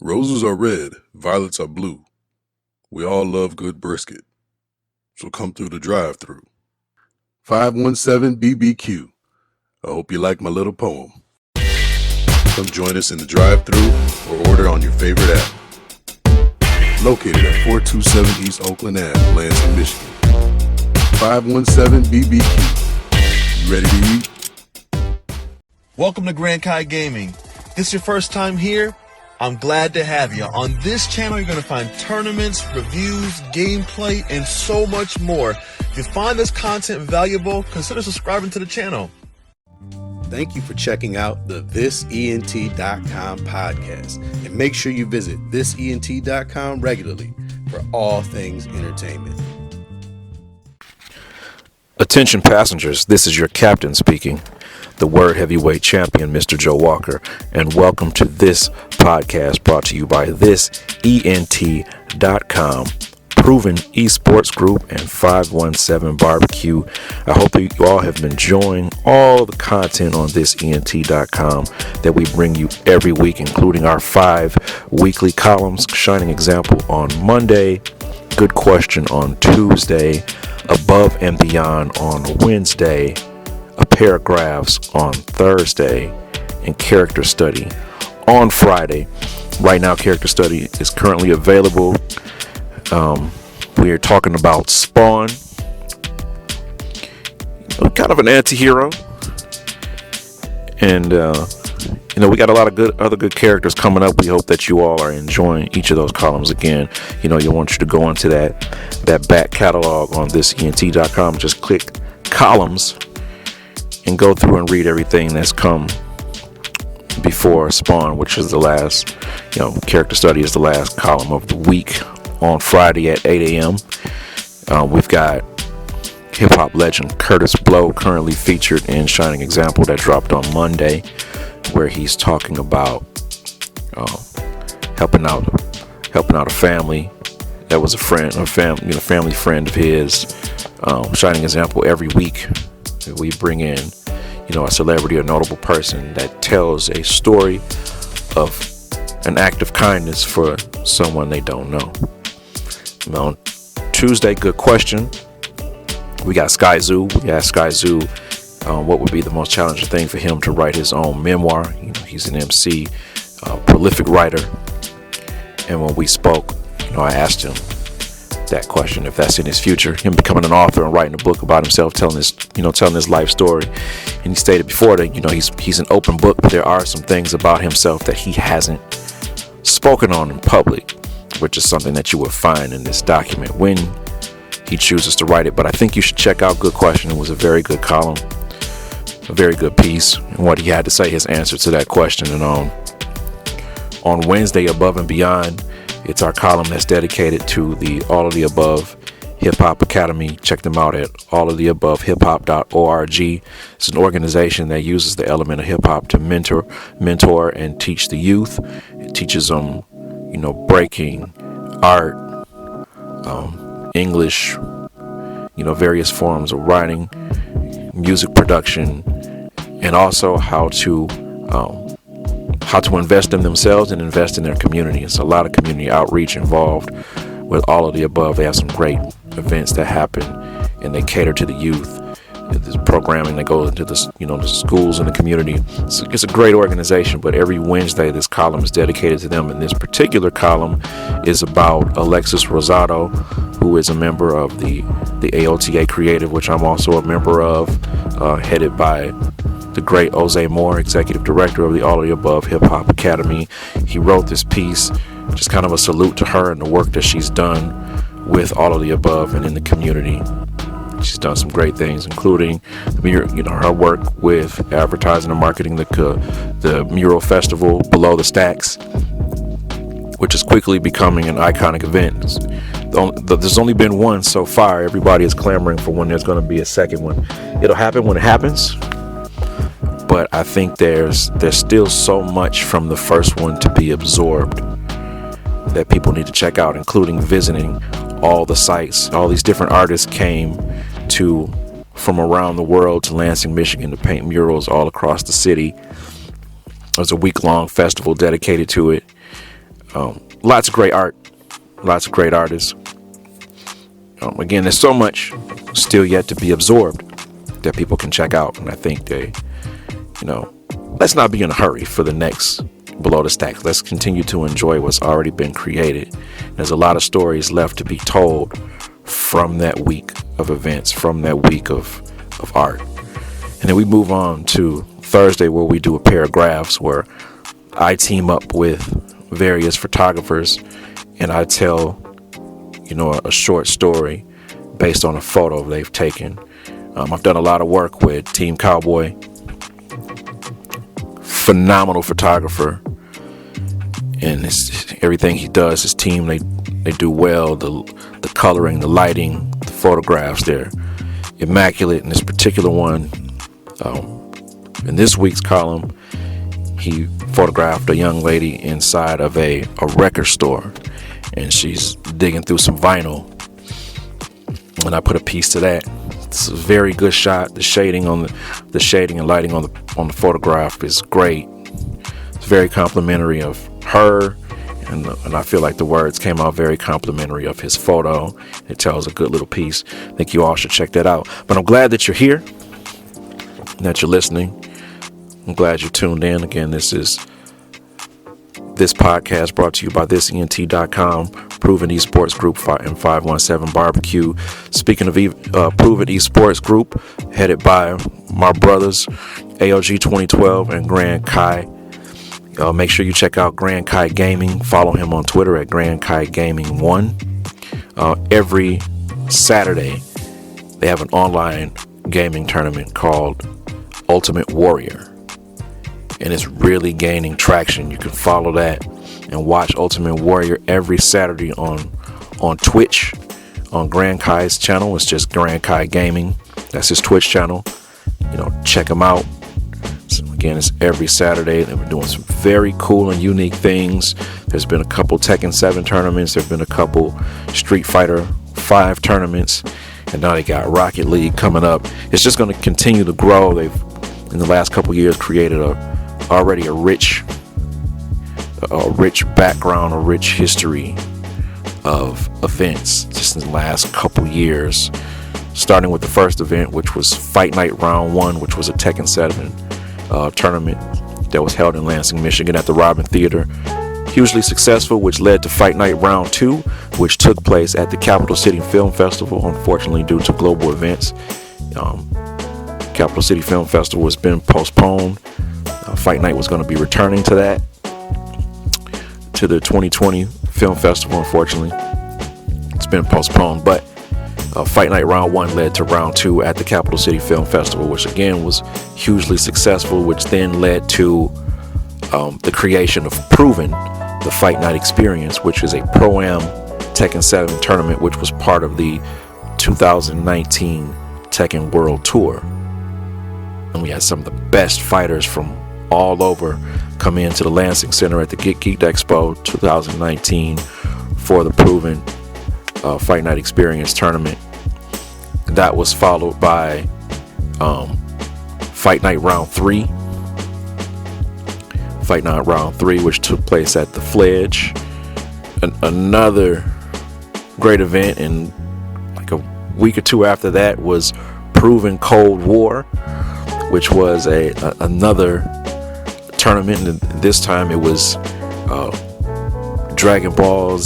Roses are red, violets are blue. We all love good brisket. So come through the drive-thru. 517 BBQ. I hope you like my little poem. Come join us in the drive-thru or order on your favorite app. Located at 427 East Oakland Ave, Lansing, Michigan. 517 BBQ. You ready to eat? Welcome to Grand Kai Gaming. This is your first time here? I'm glad to have you. On this channel, you're going to find tournaments, reviews, gameplay, and so much more. If you find this content valuable, consider subscribing to the channel. Thank you for checking out the ThisENT.com podcast. And make sure you visit ThisENT.com regularly for all things entertainment. Attention passengers, this is your captain speaking, the Word Heavyweight Champion, Mr. Joe Walker, and welcome to this podcast brought to you by ThisENT.com, Proven Esports Group, and 517 Barbecue. I hope that you all have been enjoying all the content on ThisENT.com that we bring you every week, including our 5 weekly columns, Shining Example on Monday, Good Question on Tuesday, Above and Beyond on Wednesday, a Paragraphs on Thursday, and Character Study on Friday. Right now, Character Study is currently available. We are talking about Spawn, kind of an anti-hero, and we got a lot of other good characters coming up. We hope that you all are enjoying each of those columns. Again, you want you to go into that back catalog on ThisENT.com. Just click columns and go through and read everything that's come before Spawn, which is the last, Character Study is the last column of the week on Friday at 8 a.m. We've got hip-hop legend Curtis Blow currently featured in Shining Example that dropped on Monday, where he's talking about helping out a family that was a family friend of his. Shining Example, every week we bring in a celebrity or notable person that tells a story of an act of kindness for someone they don't know. On Tuesday, Good Question, we got Sky Zoo. We asked Sky Zoo what would be the most challenging thing for him to write his own memoir. He's an MC, prolific writer. And when we spoke, I asked him that question, if that's in his future, him becoming an author and writing a book about himself, telling his life story. And he stated before that, he's an open book, but there are some things about himself that he hasn't spoken on in public, which is something that you will find in this document when he chooses to write it. But I think you should check out Good Question. It was a very good column, a very good piece, and what he had to say, his answer to that question. And on Wednesday, Above and Beyond, it's our column that's dedicated to the All of the Above Hip Hop Academy. Check them out at allabovehiphop.org. It's an organization that uses the element of hip hop to mentor and teach the youth. It teaches them, breaking, art, English, various forms of writing, music production, and also how to invest in themselves and invest in their community. It's a lot of community outreach involved with All of the Above. They have some great events that happen, and they cater to the youth. There's programming that goes into the schools in the community. It's a great organization, but every Wednesday this column is dedicated to them. And this particular column is about Alexis Rosado, who is a member of the AOTA Creative, which I'm also a member of, headed by the great Jose Moore, executive director of the All of the Above Hip Hop Academy. He wrote this piece, just kind of a salute to her and the work that she's done with All of the Above and in the community. She's done some great things, including her work with advertising and marketing the mural festival Below the Stacks, which is quickly becoming an iconic event. There's only been one so far. Everybody is clamoring for when there's going to be a second one. It'll happen when it happens, but I think there's still so much from the first one to be absorbed that people need to check out, including visiting all the sites. All these different artists came from around the world to Lansing, Michigan to paint murals all across the city. There's a week-long festival dedicated to it. Lots of great art, lots of great artists. Again, there's so much still yet to be absorbed that people can check out, and I think they, let's not be in a hurry for the next Below the Stacks. Let's continue to enjoy what's already been created. There's a lot of stories left to be told from that week of events, from that week of art. And then we move on to Thursday, where we do a pair of graphs where I team up with various photographers and I tell a short story based on a photo they've taken. I've done a lot of work with Team Cowboy, phenomenal photographer, and everything he does, his team, they do well. The coloring, the lighting, the photographs, they're immaculate. In this particular one, in this week's column, he photographed a young lady inside of a record store, and she's digging through some vinyl, and I put a piece to that. It's a very good shot. The shading and lighting on the photograph is great. It's very complimentary of her, and I feel like the words came out very complimentary of his photo. It tells a good little piece. I think you all should check that out. But I'm glad that you're here, that you're listening. I'm glad you tuned in. Again, this podcast brought to you by thisent.com, Proven Esports Group, and 517 Barbecue. Speaking of Proven Esports Group, headed by my brothers AOG 2012 and Grand Kai. Make sure you check out Grand Kai Gaming. Follow him on Twitter at Grand Kai Gaming 1. Every Saturday, they have an online gaming tournament called Ultimate Warrior, and it's really gaining traction. You can follow that and watch Ultimate Warrior every Saturday on Twitch, on Grand Kai's channel. It's just Grand Kai Gaming. That's his Twitch channel. Check him out. So again, it's every Saturday. They've been doing some very cool and unique things. There's been a couple Tekken 7 tournaments. There's been a couple Street Fighter 5 tournaments, and now they got Rocket League coming up. It's just going to continue to grow. They've, in the last couple years, created already a rich background, a rich history of events just in the last couple years, starting with the first event, which was Fight Night Round 1, which was a Tekken 7 tournament that was held in Lansing, Michigan at the Robin Theater. Hugely successful, which led to Fight Night Round 2, which took place at the Capital City Film Festival. Unfortunately, due to global events, Capital City Film Festival has been postponed. Fight Night was going to be returning to the 2020 Film Festival. Unfortunately, it's been postponed, but Fight Night Round 1 led to Round 2 at the Capital City Film Festival, which again was hugely successful, which then led to the creation of Proven, the Fight Night Experience, which is a Pro-Am Tekken 7 tournament, which was part of the 2019 Tekken World Tour. And we had some of the best fighters from all over come into the Lansing Center at the Geek Expo 2019 for the Proven Fight Night Experience tournament. That was followed by Fight Night Round 3. Fight Night Round 3, which took place at the Fledge. Another great event, and like a week or two after that was Proven Cold War, which was another tournament, and this time it was Dragon Ball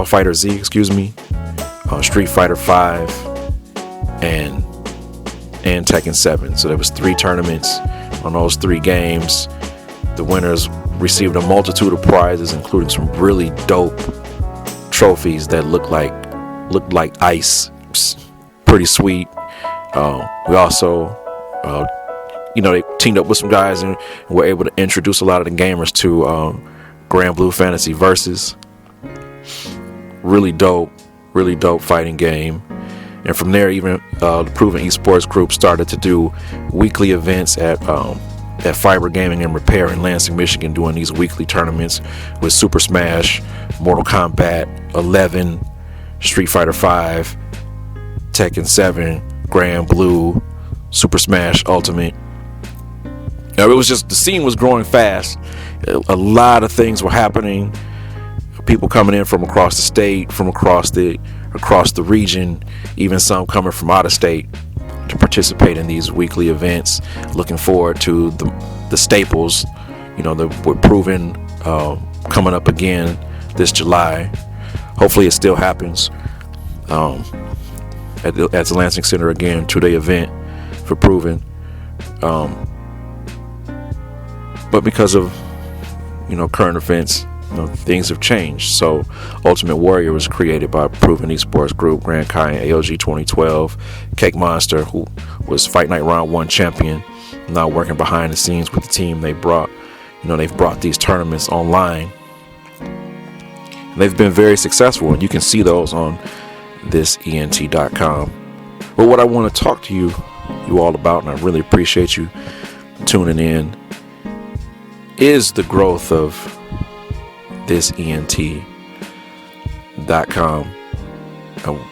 Fighter Z, Street Fighter 5, and Tekken 7. So there was 3 tournaments on those 3 games. The winners received a multitude of prizes, including some really dope trophies that looked like ice. Pretty sweet. We also they teamed up with some guys and were able to introduce a lot of the gamers to Grand Blue Fantasy Versus. Really dope fighting game. And from there, even the Proven Esports Group started to do weekly events at Fiber Gaming and Repair in Lansing, Michigan, doing these weekly tournaments with Super Smash, Mortal Kombat 11, Street Fighter 5, Tekken 7, Grand Blue, Super Smash Ultimate, It was just, the scene was growing fast. A lot of things were happening. People coming in from across the state, from across the region, even some coming from out of state to participate in these weekly events. Looking forward to the staples, that we're proving coming up again this July. Hopefully it still happens at the Lansing Center again, 2-day event for Proven. But because of current events, things have changed. So Ultimate Warrior was created by Proven Esports Group, Grand Kai and AOG 2012. Cake Monster, who was Fight Night Round 1 champion, now working behind the scenes with the team. They've brought these tournaments online. They've been very successful, and you can see those on thisent.com. But what I want to talk to you all about, and I really appreciate you tuning in, is the growth of thisent.com.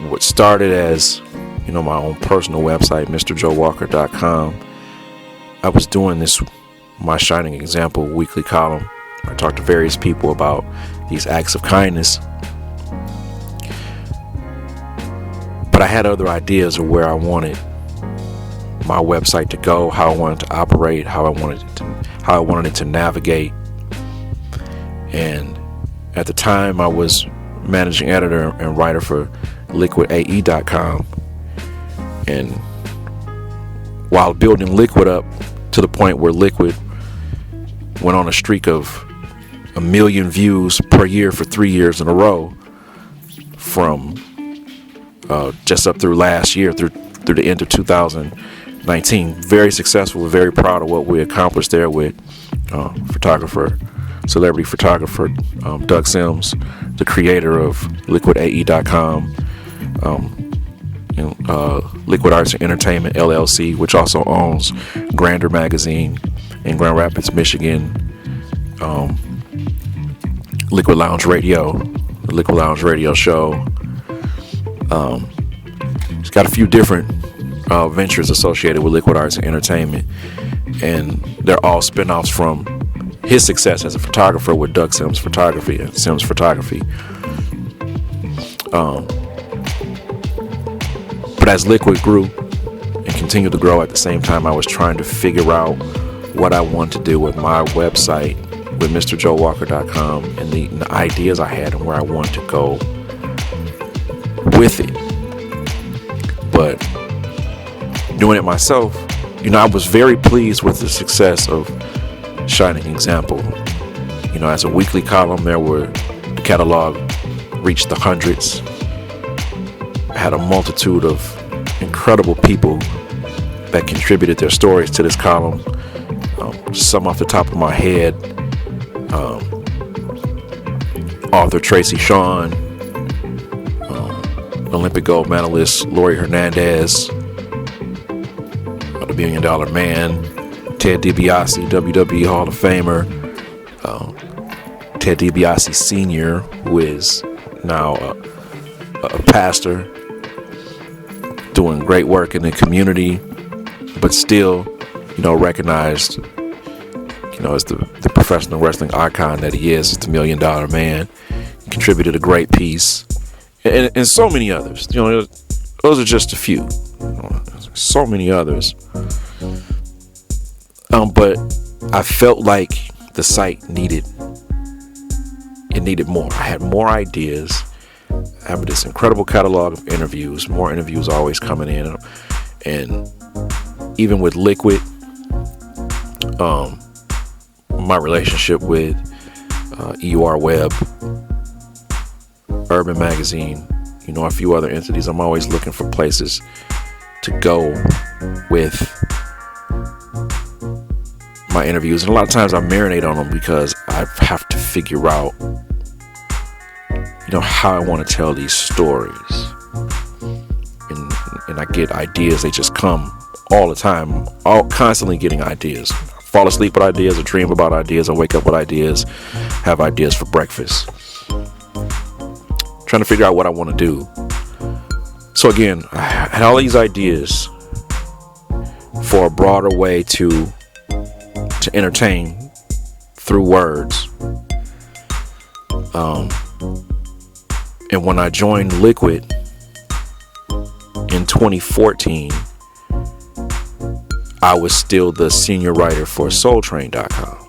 What started as my own personal website, MrJoeWalker.com. I was doing this My Shining Example weekly column. I talked to various people about these acts of kindness, but I had other ideas of where I wanted my website to go, how I wanted to operate, how I wanted it to navigate. And at the time, I was managing editor and writer for LiquidAE.com. And while building Liquid up to the point where Liquid went on a streak of 1 million views per year for 3 years in a row, from just up through last year, through the end of 2019. Very successful. We're very proud of what we accomplished there with celebrity photographer Doug Sims, the creator of LiquidAE.com, Liquid Arts and Entertainment LLC, which also owns Grander Magazine in Grand Rapids, Michigan, Liquid Lounge Radio, the Liquid Lounge Radio show. It's got a few different ventures associated with Liquid Arts and Entertainment, and they're all spin-offs from his success as a photographer with Doug Sims Photography and Sims Photography. But as Liquid grew and continued to grow, at the same time I was trying to figure out what I want to do with my website, with MrJoeWalker.com, and the ideas I had and where I wanted to go with it. But doing it myself, I was very pleased with the success of Shining Example. As a weekly column, the catalog reached the hundreds. I had a multitude of incredible people that contributed their stories to this column. Some off the top of my head: author Tracy Shawn, Olympic gold medalist Lori Hernandez, the $1 Million Man, Ted DiBiase, WWE Hall of Famer, Ted DiBiase Sr., who is now a pastor, doing great work in the community, but still, recognized, as the professional wrestling icon that he is, the $1 Million Man. He contributed a great piece, and so many others. Those are just a few. So many others. But I felt like the site needed more. I had more ideas. I have this incredible catalog of interviews, more interviews always coming in. And even with Liquid, my relationship with EUR Web, Urban Magazine, a few other entities, I'm always looking for places to go with my interviews, and a lot of times I marinate on them because I have to figure out how I want to tell these stories, and I get ideas. They just come all the time, constantly getting ideas. I fall asleep with ideas, I dream about ideas, I wake up with ideas, have ideas for breakfast, trying to figure out what I want to do. So again, I had all these ideas for a broader way to to entertain through words. And when I joined Liquid in 2014, I was still the senior writer for SoulTrain.com.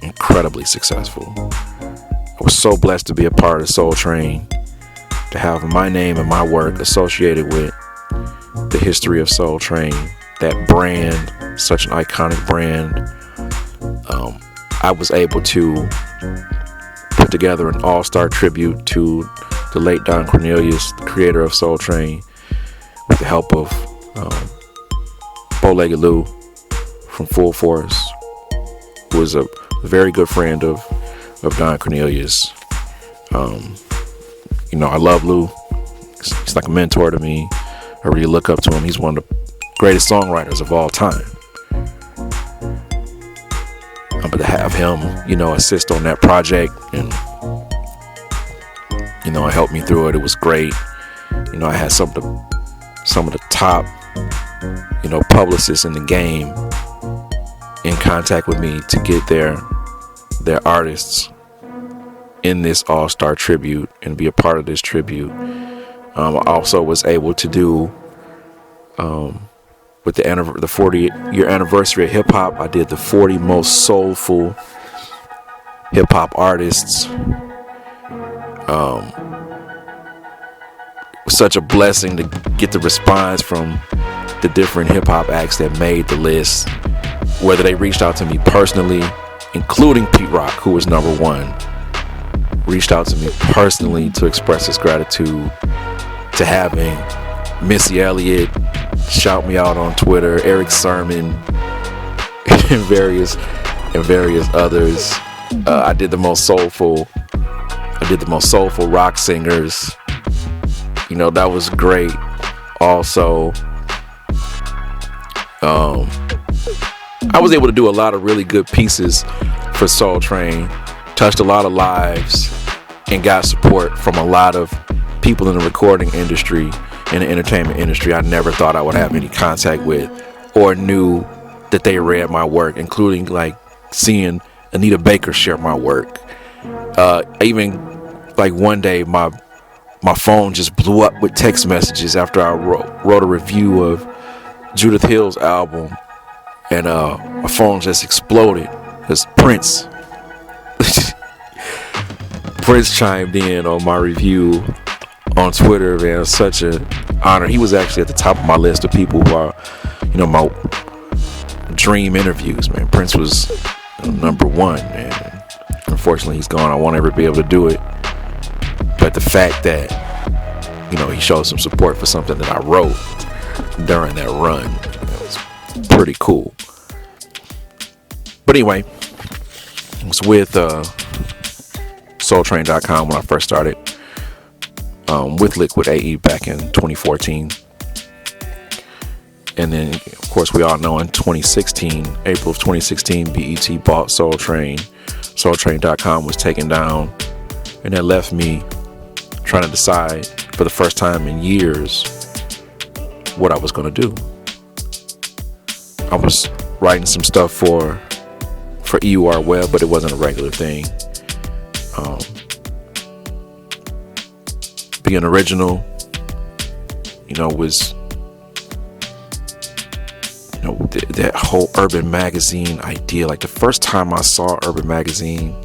Incredibly successful. I was so blessed to be a part of Soul Train, to have my name and my work associated with the history of Soul Train, that brand, such an iconic brand. I was able to put together an all-star tribute to the late Don Cornelius, the creator of Soul Train, with the help of Bow-Legged Lou from Full Force, who was a very good friend of Don Cornelius. I love Lou. He's like a mentor to me. I really look up to him. He's one of the greatest songwriters of all time. But to have him, assist on that project and, it helped me through it. It was great. I had some of the top, publicists in the game in contact with me to get their artists in this all-star tribute and be a part of this tribute. I also was able to do, with the 40-year anniversary of hip-hop, I did the 40 most soulful hip-hop artists. It was such a blessing to get the response from the different hip-hop acts that made the list, whether they reached out to me personally, including Pete Rock, who was number one, reached out to me personally to express his gratitude, to having Missy Elliott shout me out on Twitter, Eric Sermon, and various others. I did the most soulful rock singers. That was great. Also, I was able to do a lot of really good pieces for Soul Train, touched a lot of lives, and got support from a lot of people in the recording industry, in the entertainment industry I never thought I would have any contact with or knew that they read my work, including like seeing Anita Baker share my work. Even like one day my phone just blew up with text messages after I wrote a review of Judith Hill's album, and my phone just exploded because Prince chimed in on my review on Twitter. Man, it was such an honor. He was actually at the top of my list of people who are, my dream interviews. Man, Prince was number one, and unfortunately he's gone. I won't ever be able to do it, but the fact that he showed some support for something that I wrote during that run, was pretty cool. But anyway, I was with SoulTrain.com when I first started with Liquid AE back in 2014. And then, of course, we all know in 2016, April of 2016, BET bought Soul Train. SoulTrain.com was taken down, and that left me trying to decide for the first time in years what I was going to do. I was writing some stuff for EUR Web, but it wasn't a regular thing. Being original, was, that whole Urban Magazine idea. Like the first time I saw Urban Magazine,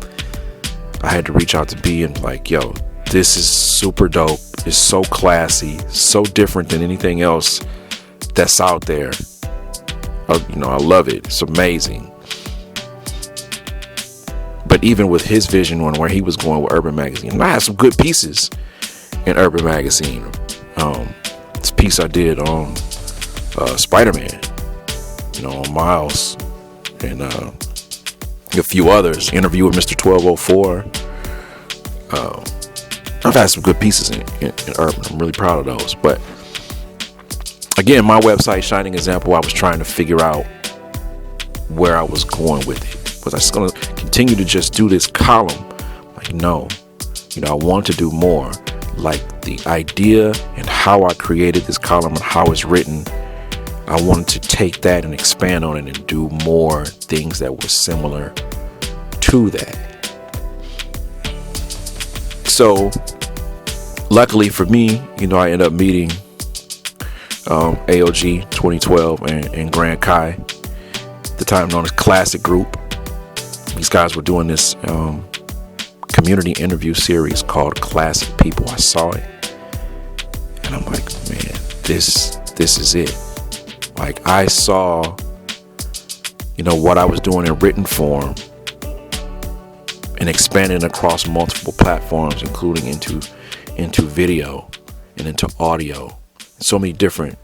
I had to reach out to B and like, yo, this is super dope. It's so classy, so different than anything else that's out there. I love it. It's amazing. But even with his vision on where he was going with Urban Magazine, and I had some good pieces in Urban Magazine. This piece I did on Spider-Man, on Miles, and a few others. Interview with Mr. 1204. I've had some good pieces in Urban. I'm really proud of those. But again, my website, Shining Example, I was trying to figure out where I was going with it. Was I just going to continue to just do this column? Like, no. I want to do more. Like the idea and how I created this column and how it's written, I wanted to take that and expand on it and do more things that were similar to that. So luckily for me, I ended up meeting AOG 2012 and Grand Kai, at the time known as Classic Group. These guys were doing this community interview series called Classic People. I saw it and I'm like, man, this is it. Like, I saw what I was doing in written form and expanding across multiple platforms, including into video and into audio. So many different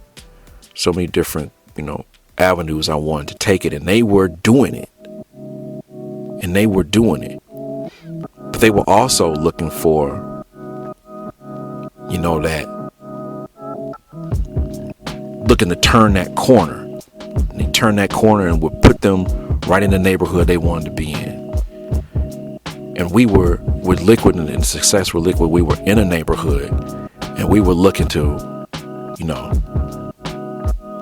avenues I wanted to take it, and they were doing it. But they were also looking for, looking to turn that corner. And they turned that corner and would put them right in the neighborhood they wanted to be in. And we were with Liquid and Success with Liquid, we were in a neighborhood and we were looking to,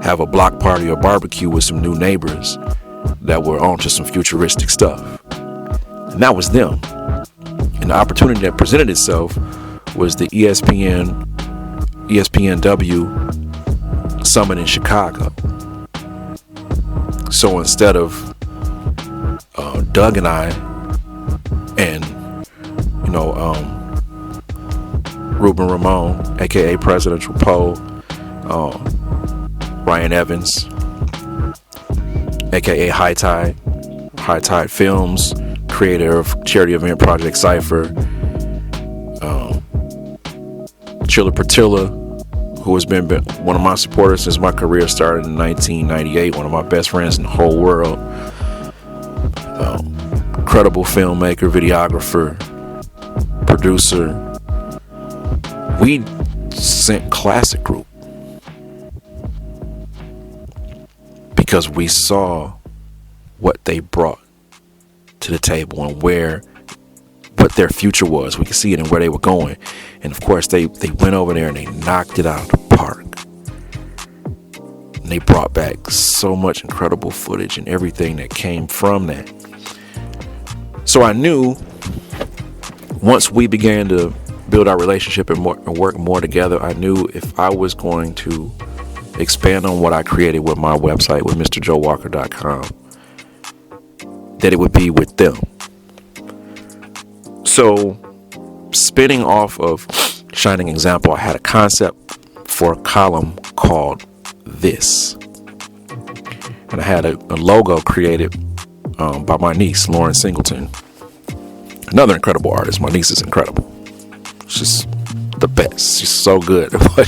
have a block party or barbecue with some new neighbors that were onto some futuristic stuff. And that was them. And the opportunity that presented itself was the ESPNW Summit in Chicago. So instead of Doug and I and Ruben Ramon, aka Presidential Poe, Ryan Evans, aka High Tide Films, creator of charity event Project Cypher, Chilla Pertilla, who has been one of my supporters since my career started in 1998, one of my best friends in the whole world, incredible filmmaker, videographer, producer. We sent Classic Group because we saw what they brought to the table and what their future was. We could see it and where they were going. And of course they went over there and they knocked it out of the park. And they brought back so much incredible footage and everything that came from that. So I knew once we began to build our relationship and work more together, I knew if I was going to expand on what I created with my website, with MrJoeWalker.com, that it would be with them. So, spinning off of Shining Example, I had a concept for a column called This. And I had a logo created by my niece, Lauren Singleton. Another incredible artist. My niece is incredible. She's the best. She's so good at what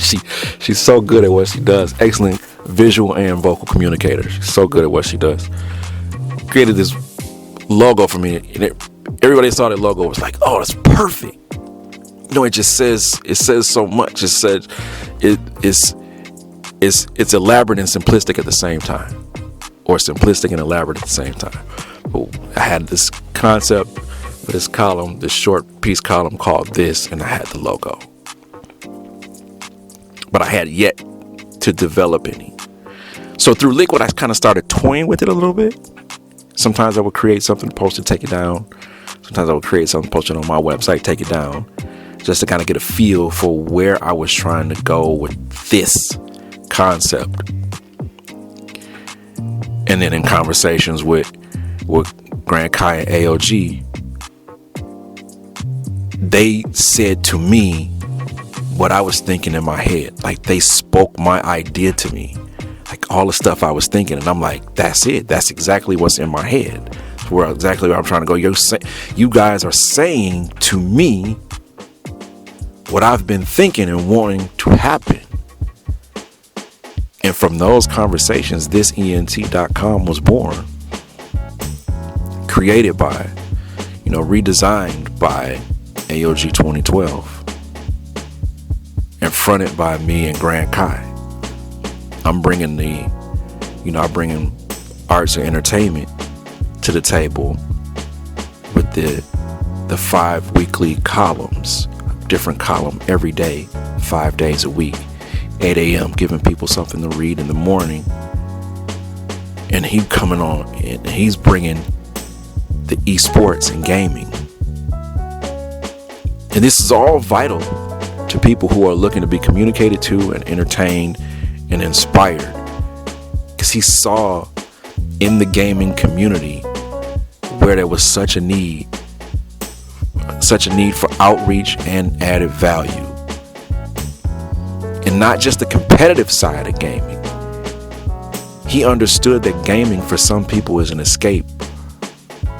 she's so good at what she does. Excellent visual and vocal communicator. She's so good at what she does. Created this logo for me, and everybody saw that logo was like, "Oh, that's perfect." It says so much. It said it's elaborate and simplistic at the same time, or simplistic and elaborate at the same time. But I had this concept for this column, this short piece column called This, and I had the logo. But I had yet to develop any. So through Liquid, I kind of started toying with it a little bit. Sometimes I would create something, post it, take it down. Sometimes I would create something, post it on my website, take it down, just to kind of get a feel for where I was trying to go with this concept. And then in conversations with Grand Kai and AOG, they said to me what I was thinking in my head. Like, they spoke my idea to me, like all the stuff I was thinking, and I'm like, that's it. That's exactly what's in my head. That's exactly where I'm trying to go. You guys are saying to me what I've been thinking and wanting to happen. And from those conversations, this ENT.com was born. Created by, redesigned by AOG 2012. And fronted by me and Grand Kai. I'm bringing arts and entertainment to the table with the 5 weekly columns, different column every day, 5 days a week. 8 a.m. giving people something to read in the morning. And he coming on and he's bringing the esports and gaming. And this is all vital to people who are looking to be communicated to and entertained and inspired. Because he saw in the gaming community where there was such a need for outreach and added value. And not just the competitive side of gaming. He understood that gaming for some people is an escape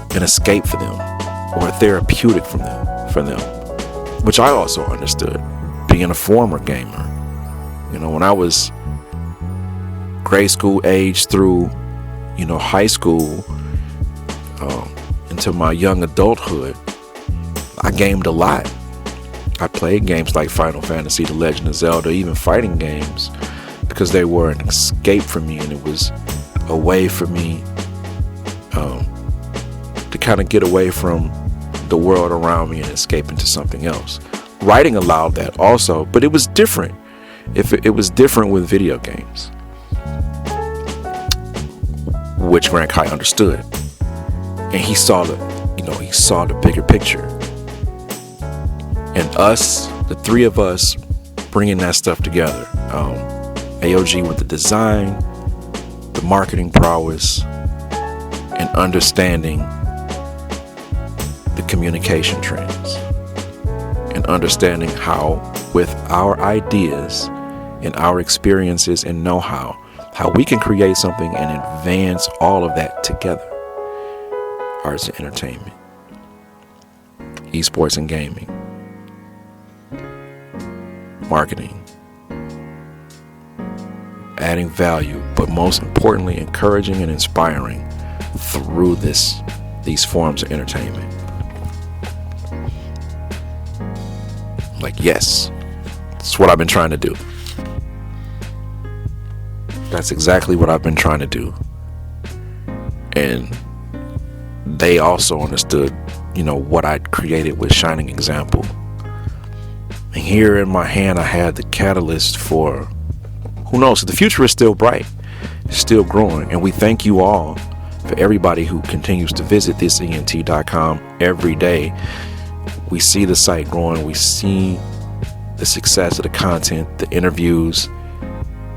for them, or a therapeutic for them, which I also understood, being a former gamer. You know, when I was grade school age through, high school, into my young adulthood, I gamed a lot. I played games like Final Fantasy, The Legend of Zelda, even fighting games, because they were an escape for me, and it was a way for me to kind of get away from the world around me and escape into something else. Writing allowed that also, but it was different. It was different with video games, which Grant Kai understood, and he saw the bigger picture. And us, the three of us, bringing that stuff together. AOG with the design, the marketing prowess, and understanding the communication trends, and understanding how, with our ideas and our experiences and know-how, how we can create something and advance all of that together. Arts and entertainment, esports and gaming, marketing, adding value, but most importantly, encouraging and inspiring through these forms of entertainment. Like, yes, that's what I've been trying to do. That's exactly what I've been trying to do. And they also understood, what I'd created with Shining Example. And here in my hand, I had the catalyst for, who knows, the future is still bright. It's still growing. And we thank you all, for everybody who continues to visit thisent.com every day. We see the site growing. We see the success of the content, the interviews,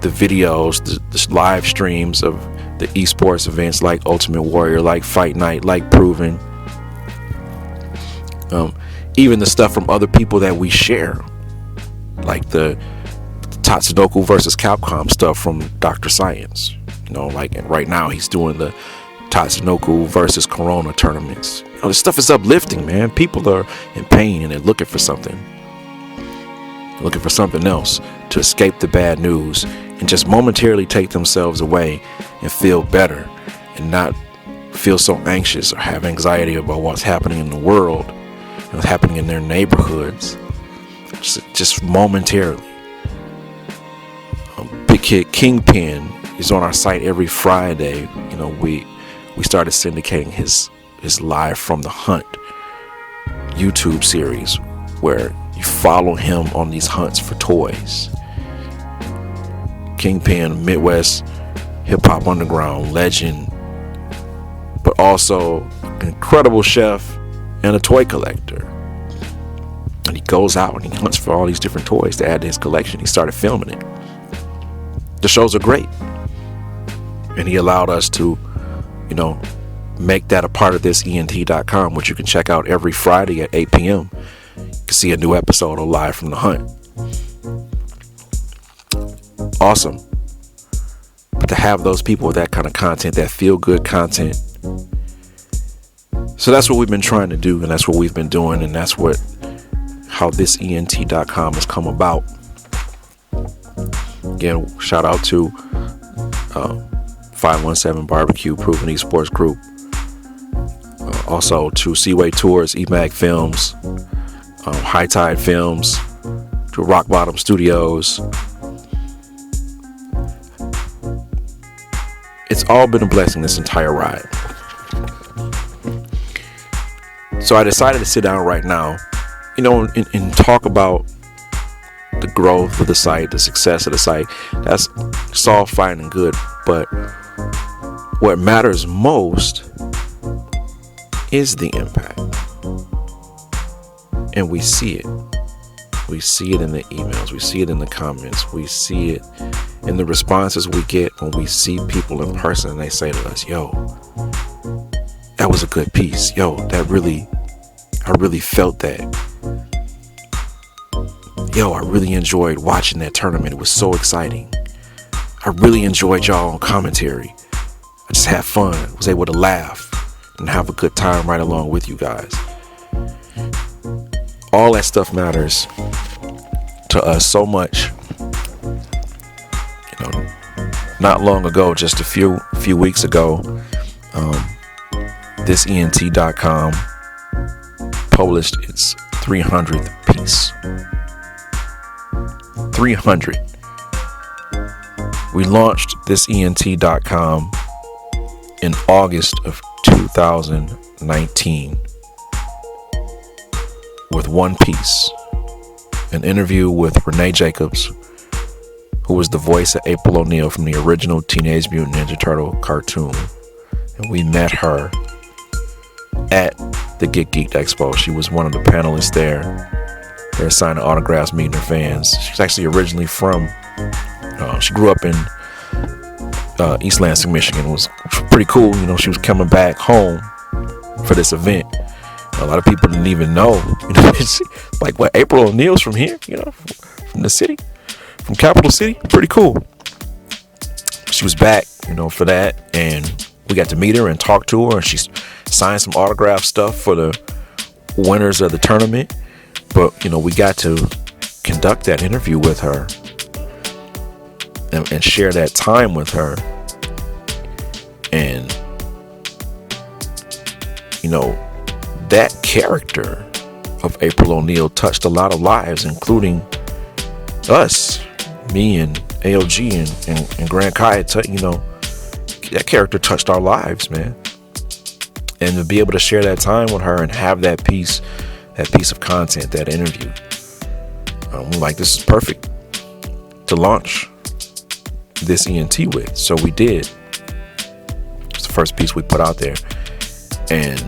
the videos, the live streams of the esports events like Ultimate Warrior, like Fight Night, like Proven. Even the stuff from other people that we share, like the Tatsunoko versus Capcom stuff from Dr. Science. And right now he's doing the Tatsunoko versus Corona tournaments. This stuff is uplifting, man. People are in pain and they're looking for something. Looking for something else to escape the bad news and just momentarily take themselves away and feel better and not feel so anxious or have anxiety about what's happening in the world and what's happening in their neighborhoods. Just momentarily. Big Kid Kingpin is on our site every Friday. We started syndicating his Live from the Hunt YouTube series, where you follow him on these hunts for toys. Kingpin, Midwest hip hop underground legend, but also an incredible chef and a toy collector. And he goes out and he hunts for all these different toys to add to his collection. He started filming it. The shows are great, and he allowed us to, make that a part of thisent.com, which you can check out every Friday at 8 p.m. You can see a new episode of Live from the Hunt. Awesome. But to have those people with that kind of content, that feel-good content. So that's what we've been trying to do, and that's what we've been doing, and that's how thisent.com has come about. Again, shout out to 517 Barbecue, Proven Esports Group. Also to Seaway Tours, EMAG Films, High Tide Films, to Rock Bottom Studios. It's all been a blessing, this entire ride. So I decided to sit down right now, and talk about the growth of the site, the success of the site. It's all fine and good, but what matters most is the impact. And we see it. We see it in the emails. We see it in the comments. We see it in the responses we get when we see people in person and they say to us, yo, that was a good piece. Yo, I really felt that. Yo, I really enjoyed watching that tournament. It was so exciting. I really enjoyed y'all commentary. I just had fun. I was able to laugh and have a good time right along with you guys. All that stuff matters to us so much. You know, not long ago, just a few weeks ago, thisent.com published its 300th piece. 300. We launched thisent.com in August of 2019 with one piece, an interview with Renee Jacobs, who was the voice of April O'Neil from the original Teenage Mutant Ninja Turtle cartoon. And we met her at the Get Geeked Expo. She was one of the panelists there. They're signing autographs, meeting her fans. She's actually originally from, she grew up in East Lansing, Michigan. It was pretty cool. You know, she was coming back home for this event. A lot of people didn't even know. You know, it's like, what, April O'Neil's from here? You know, from the city, from Capital City. Pretty cool. She was back, you know, for that, and we got to meet her and talk to her, and she signed some autograph stuff for the winners of the tournament. But, you know, we got to conduct that interview with her and share that time with her. And, you know, that character of April O'Neil touched a lot of lives, including us, me and AOG and Grand Kai. You know, that character touched our lives, man. And to be able to share that time with her and have that piece of content, that interview, we're like, this is perfect to launch this ENT with. So we did. It's the first piece we put out there, and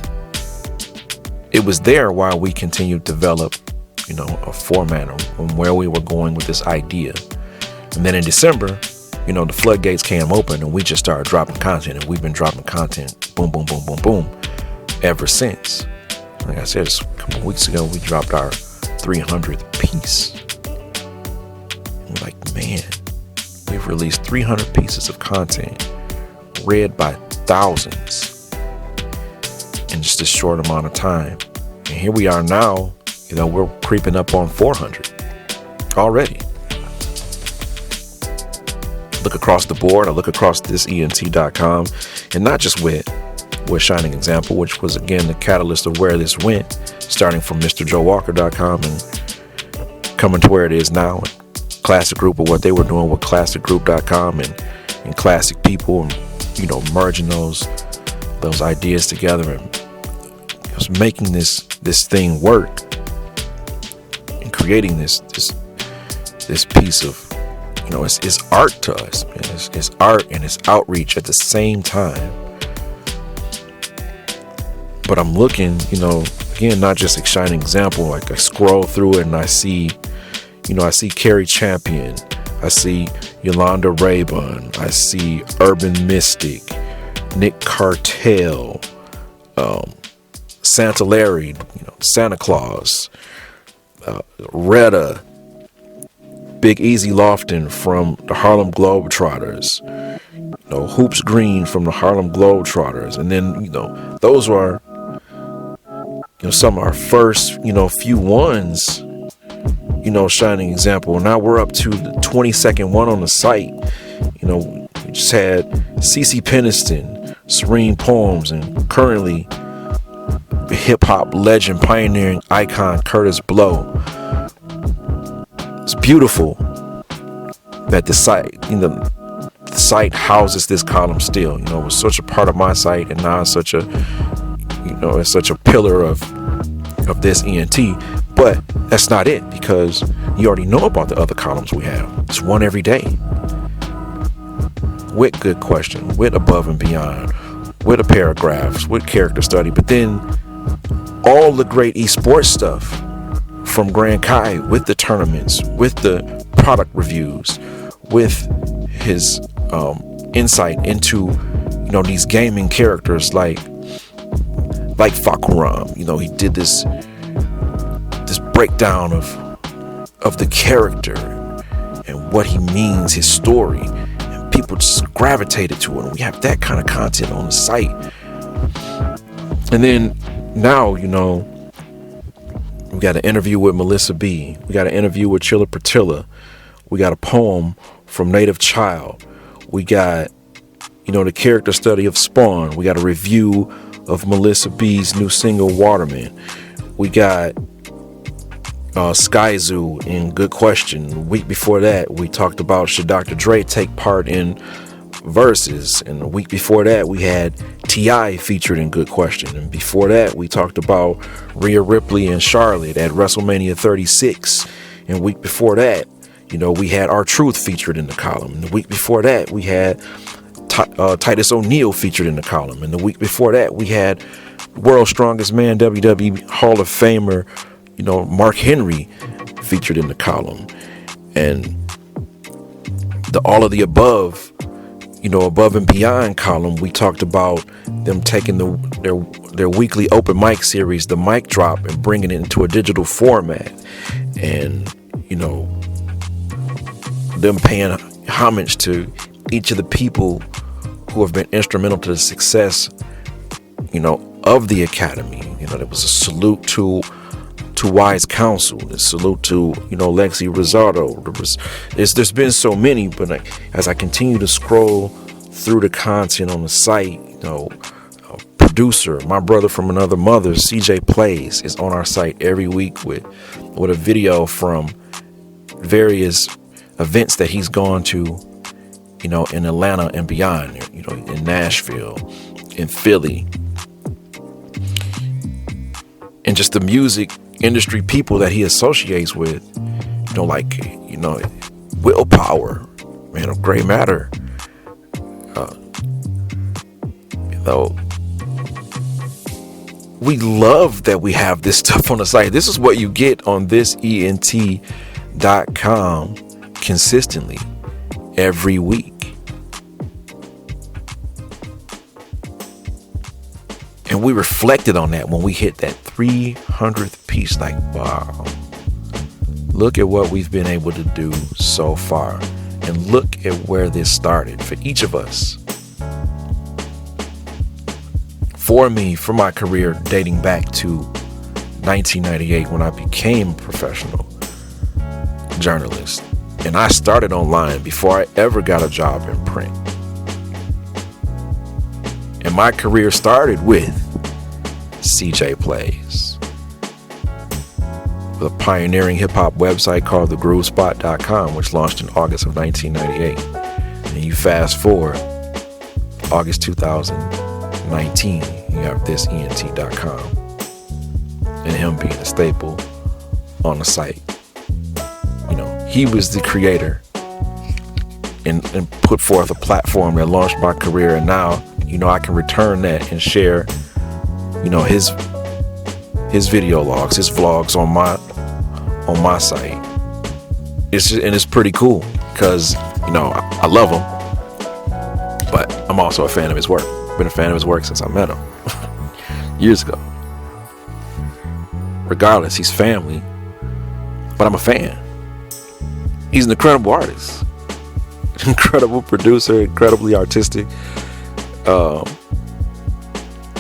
it was there while we continued to develop, you know, a format on where we were going with this idea. And then in December, you know, the floodgates came open and we just started dropping content, and we've been dropping content, boom, boom, boom, boom, boom, ever since. Like I said, just a couple of weeks ago, we dropped our 300th piece. And we're like, man, we've released 300 pieces of content read by thousands in just a short amount of time. And here we are now, you know, we're creeping up on 400 already. Look across the board. I look across thisent.com, and not just with Shining Example, which was again the catalyst of where this went, starting from MrJoeWalker.com and coming to where it is now. Classic Group, of what they were doing with ClassicGroup.com and Classic People, and, you know, merging those ideas together and just making this thing work and creating this piece of, you know, it's art to us, man. It's art and it's outreach at the same time. But I'm looking, you know, again, not just a Shining Example. Like, I scroll through it and I see, you know, I see Carrie Champion, I see Yolanda Raybon, I see Urban Mystic, Nick Cartel, Santa Larry, you know, Santa Claus, Retta, Big Easy Lofton from the Harlem Globetrotters, you know, Hoops Green from the Harlem Globetrotters. And then, you know, those were, you know, some of our first, you know, few ones, you know, Shining Example. Now we're up to the 22nd one on the site. You know, we just had CeCe Peniston, Serene Poems, and currently hip-hop legend, pioneering icon Curtis Blow. It's beautiful that the site, you know, the site houses this column still. You know, it was such a part of my site, and now it's such a, you know, it's such a pillar of this ENT. But that's not it, because you already know about the other columns we have. It's one every day. With Good Question, with Above and Beyond, with the paragraphs, with character study, but then all the great esports stuff from Grand Kai, with the tournaments, with the product reviews, with his insight into, you know, these gaming characters like Fakuram. You know, he did this breakdown of the character and what he means, his story, and people just gravitated to it. And we have that kind of content on the site. And then now, you know, we got an interview with Melissa B. We got an interview with Chilla Pertilla. We got a poem from Native Child. We got, you know, the character study of Spawn. We got a review of Melissa B's new single, Waterman. We got Sky Zoo in Good Question. The week before that, we talked about should Dr. Dre take part in Versus. And the week before that, we had T.I. featured in Good Question. And before that, we talked about Rhea Ripley and Charlotte at WrestleMania 36. And the week before that, you know, we had R-Truth featured in the column. And the week before that, we had Titus O'Neil featured in the column. And the week before that, we had World's Strongest Man, WWE Hall of Famer, you know, Mark Henry featured in the column. And the All of the Above, you know, Above and Beyond column, we talked about them taking their weekly open mic series, the Mic Drop, and bringing it into a digital format. And, you know, them paying homage to each of the people who have been instrumental to the success, you know, of the Academy. You know, there was a salute to Wise Counsel, a salute to, you know, Lexi Rosado. There's been so many, but as I continue to scroll through the content on the site, you know, producer, my brother from another mother, CJ Plays, is on our site every week with a video from various events that he's gone to, you know, in Atlanta and beyond, you know, in Nashville, in Philly, and just the music industry people that he associates with, you know, like, you know, Willpower, Man of Gray Matter, you know, we love that we have this stuff on the site. This is what you get on thisent.com consistently every week. And we reflected on that when we hit that 300th piece. Like, wow, look at what we've been able to do so far. And look at where this started for each of us. For me, for my career, dating back to 1998 when I became a professional journalist. And I started online before I ever got a job in print. And my career started with CJ Plays, with a pioneering hip-hop website called thegroovespot.com, which launched in August of 1998. And you fast forward, August 2019, you have thisent.com, and him being a staple on the site. You know, he was the creator and put forth a platform that launched my career, and now, you know, I can return that and share, you know, his video logs, his vlogs on my site. It's pretty cool because, you know, I love him, but I'm also a fan of his work. Been a fan of his work since I met him years ago. Regardless, he's family, but I'm a fan. He's an incredible artist, incredible producer, incredibly artistic.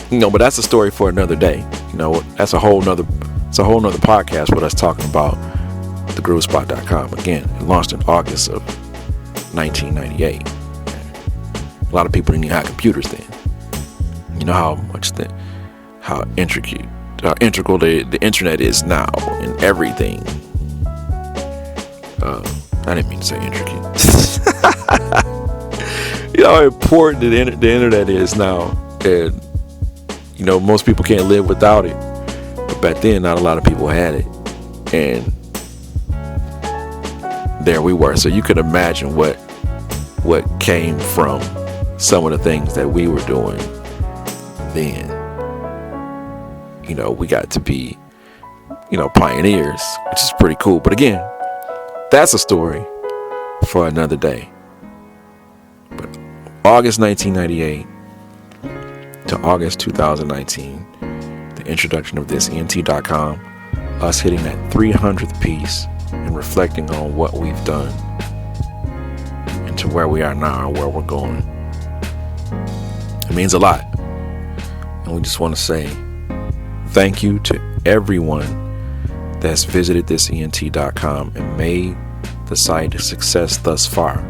You know, but that's a story for another day. You know, it's a whole nother podcast with us talking about thegroovespot.com. Again, it launched in August of 1998. A lot of people didn't even have computers then. You know how integral the internet is now in everything. I didn't mean to say intricate. You know how important the internet is now, and you know most people can't live without it. But back then, not a lot of people had it. And there we were. So you can imagine what came from some of the things that we were doing then. You know, we got to be, you know, pioneers, which is pretty cool. But again, that's a story for another day. But August 1998 to August 2019, the introduction of thisent.com, us hitting that 300th piece and reflecting on what we've done and to where we are now and where we're going. It means a lot. And we just want to say thank you to everyone that's visited thisent.com and made the site a success thus far.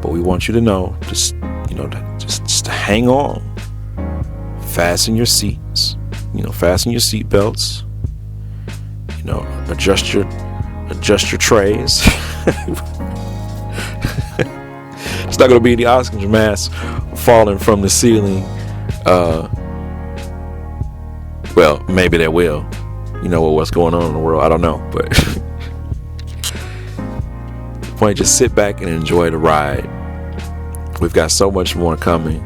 But we want you to know, just hang on. Fasten your seats, fasten your seat belts, adjust your trays. It's not going to be the oxygen mask falling from the ceiling. Well, maybe there will. You know what's going on in the world. I don't know, but why don't you just sit back and enjoy the ride? We've got so much more coming,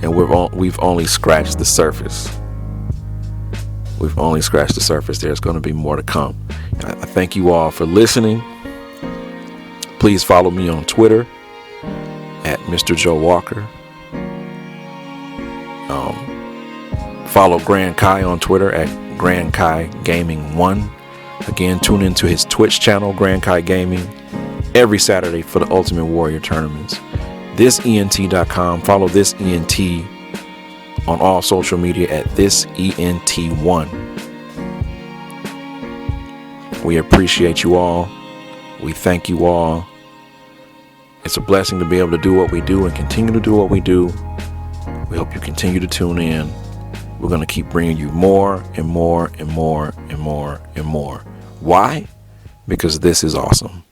and we've only scratched the surface. We've only scratched the surface. There's going to be more to come. I thank you all for listening. Please follow me on Twitter at Mr. Joe Walker. Follow Grand Kai on Twitter at Grand Kai Gaming 1. Again, tune into his Twitch channel, Grand Kai Gaming, every Saturday for the Ultimate Warrior tournaments. Thisent.com. Follow This ENT on all social media at ThisENT1. We appreciate you all. We thank you all. It's a blessing to be able to do what we do and continue to do what we do. We hope you continue to tune in. We're going to keep bringing you more and more and more and more and more. Why? Because this is awesome.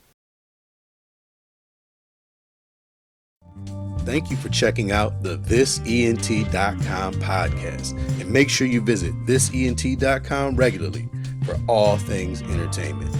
Thank you for checking out the thisent.com podcast. And make sure you visit thisent.com regularly for all things entertainment.